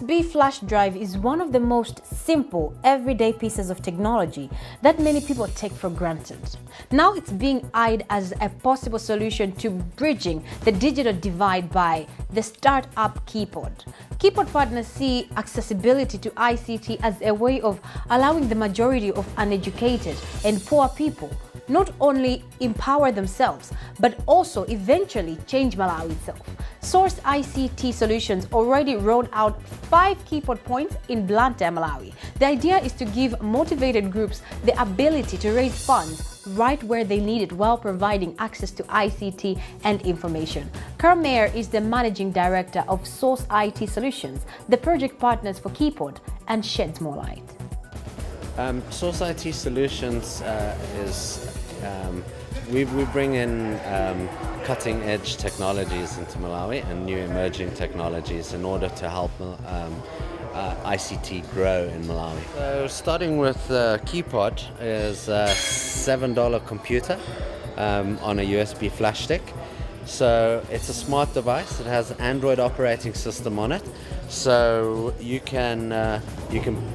USB flash drive is one of the most simple, everyday pieces of technology that many people take for granted. Now it's being eyed as a possible solution to bridging the digital divide by the startup Keepod. Keepod partners see accessibility to ICT as a way of allowing the majority of uneducated and poor people not only empower themselves, but also eventually change Malawi itself. Source ICT Solutions already rolled out 5 Keepod points in Blantyre, Malawi. The idea is to give motivated groups the ability to raise funds right where they need it while providing access to ICT and information. Carl Mayer is the managing director of Source IT Solutions, the project partners for Keepod, and sheds more light. Source IT Solutions we bring in cutting-edge technologies into Malawi and new emerging technologies in order to help ICT grow in Malawi. So starting with Keepod is a $7 computer on a USB flash stick. So it's a smart device. It has an Android operating system on it. So you can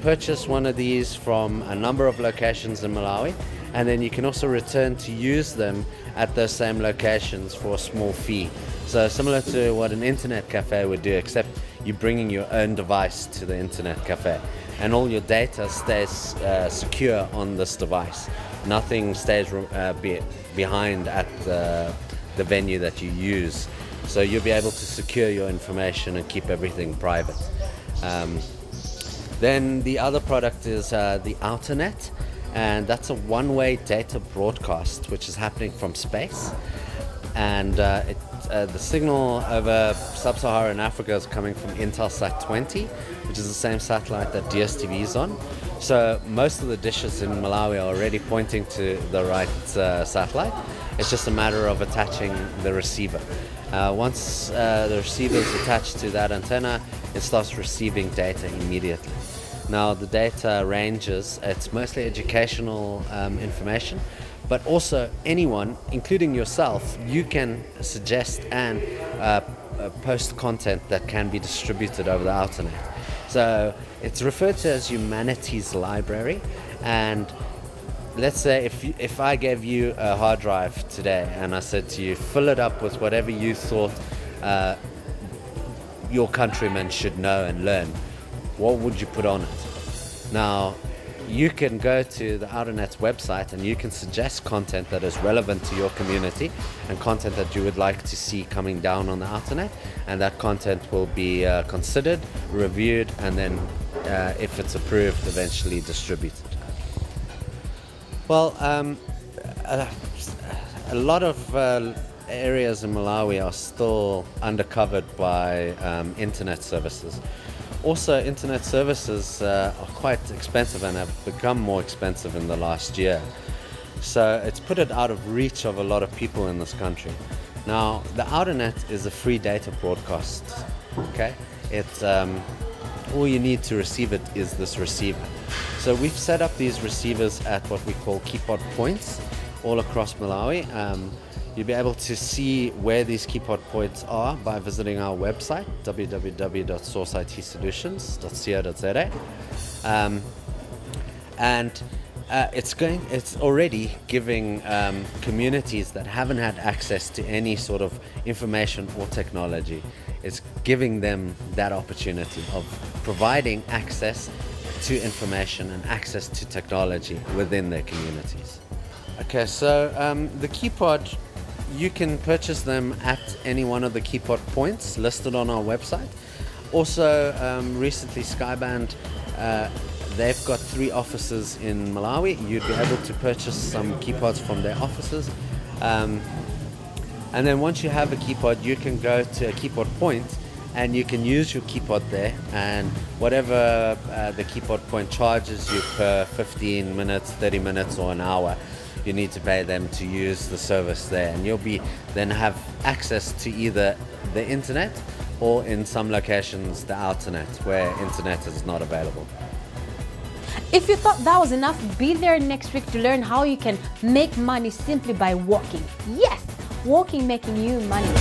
purchase one of these from a number of locations in Malawi, and then you can also return to use them at those same locations for a small fee. So similar to what an internet cafe would do, except you're bringing your own device to the internet cafe, and all your data stays secure on this device. Nothing stays behind at the venue that you use. So you'll be able to secure your information and keep everything private. Then the other product is the Outernet, and that's a one-way data broadcast which is happening from space. And the signal over sub-Saharan Africa is coming from Intelsat 20, which is the same satellite that DSTV is on. So most of the dishes in Malawi are already pointing to the right satellite. It's just a matter of attaching the receiver. Once the receiver is attached to that antenna, it starts receiving data immediately. Now the data ranges, it's mostly educational information, but also anyone, including yourself, you can suggest and post content that can be distributed over the Outernet. So it's referred to as Humanities Library, and let's say if I gave you a hard drive today and I said to you, fill it up with whatever you thought your countrymen should know and learn, what would you put on it? Now, you can go to the Outernet website and you can suggest content that is relevant to your community and content that you would like to see coming down on the Outernet, and that content will be considered, reviewed, and then if it's approved, eventually distributed. Well, a lot of areas in Malawi are still undercovered by internet services. Also, internet services are quite expensive and have become more expensive in the last year. So it's put it out of reach of a lot of people in this country. Now, the Outernet is a free data broadcast. Okay, it's all you need to receive it is this receiver. So we've set up these receivers at what we call Keepod points all across Malawi. You'll be able to see where these Keepod points are by visiting our website, www.sourceitsolutions.co.za. It's already giving communities that haven't had access to any sort of information or technology, it's giving them that opportunity of providing access to information and access to technology within their communities. Okay, so the Keepod, you can purchase them at any one of the Keepod points listed on our website. Also, recently Skyband, they've got 3 offices in Malawi. You'd be able to purchase some Keepods from their offices. And then once you have a Keepod, you can go to a Keepod point and you can use your Keepod there, and whatever the Keepod point charges you per 15 minutes, 30 minutes or an hour, you need to pay them to use the service there, and you'll then have access to either the internet or in some locations the Outernet where internet is not available. If you thought that was enough, be there next week to learn how you can make money simply by walking. Yes, walking making you money.